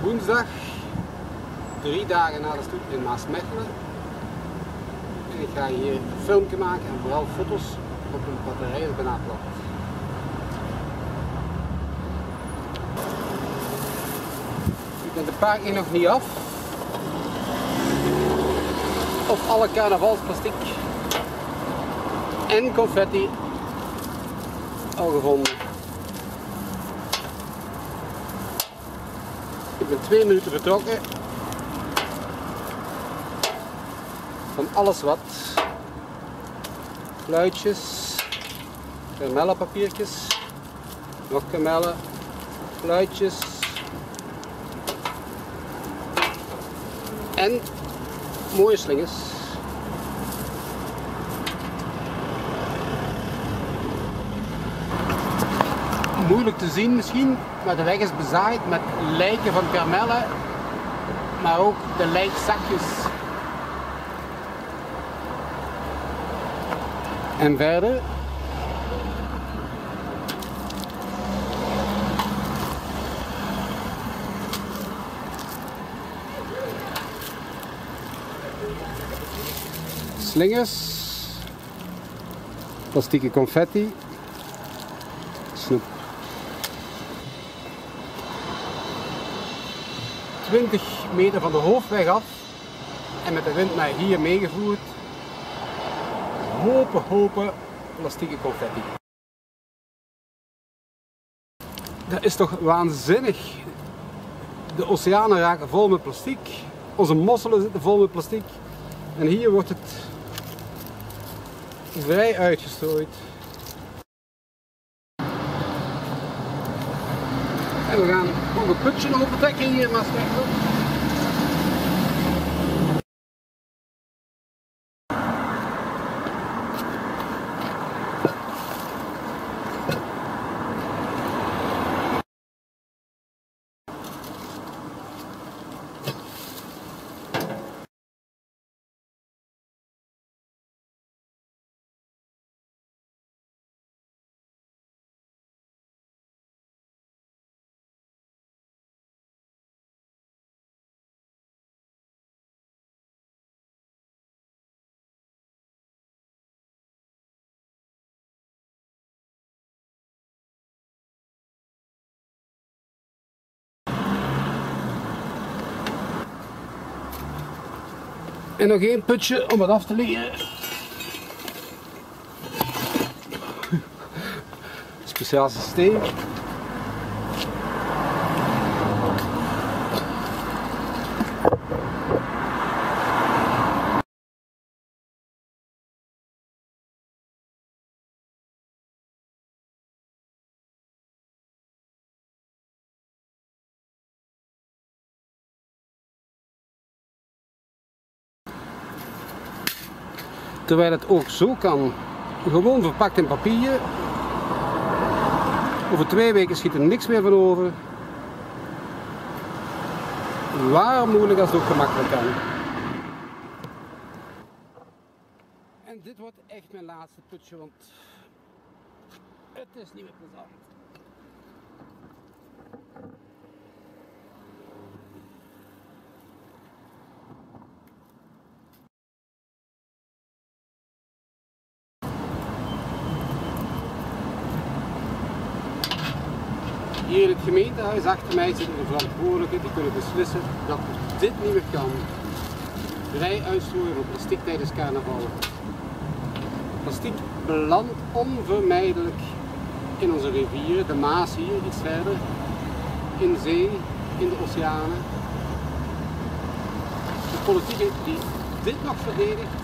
Woensdag, 3 dagen na de stoet in Maasmechelen. En ik ga hier een filmpje maken en vooral foto's op een batterij dat bijna plat. Ik ben de parking nog niet af. Of alle carnavalsplastic en confetti al gevonden. Ik ben 2 minuten vertrokken. Van alles wat. Fluitjes, karamellenpapiertjes, nog karamellen, fluitjes en mooie slingers. Moeilijk te zien misschien, maar de weg is bezaaid met lijken van karamellen, maar ook de lijkzakjes. En verder slingers, plastieke confetti, snoep. 20 meter van de hoofdweg af en met de wind naar hier meegevoerd. Hopen plastieke confetti. Dat is toch waanzinnig. De oceanen raken vol met plastic. Onze mosselen zitten vol met plastic. En hier wordt het vrij uitgestrooid. En we gaan nog een putje overtrekken hier in Maasmechelen. En nog één putje om het af te leren. Speciaal systeem. Terwijl het ook zo kan, gewoon verpakt in papier. Over 2 weken schiet er niks meer van over. Waar moeilijk als het ook gemakkelijk kan. En dit wordt echt mijn laatste putje, want het is niet meer plezant. Hier in het gemeentehuis achter mij zitten de verantwoordelijken die kunnen beslissen dat dit niet meer kan. Vrij uitstrooien van plastic tijdens carnaval. Plastic belandt onvermijdelijk in onze rivieren, de Maas hier iets verder, in zee, in de oceanen. De politiek die dit nog verdedigt,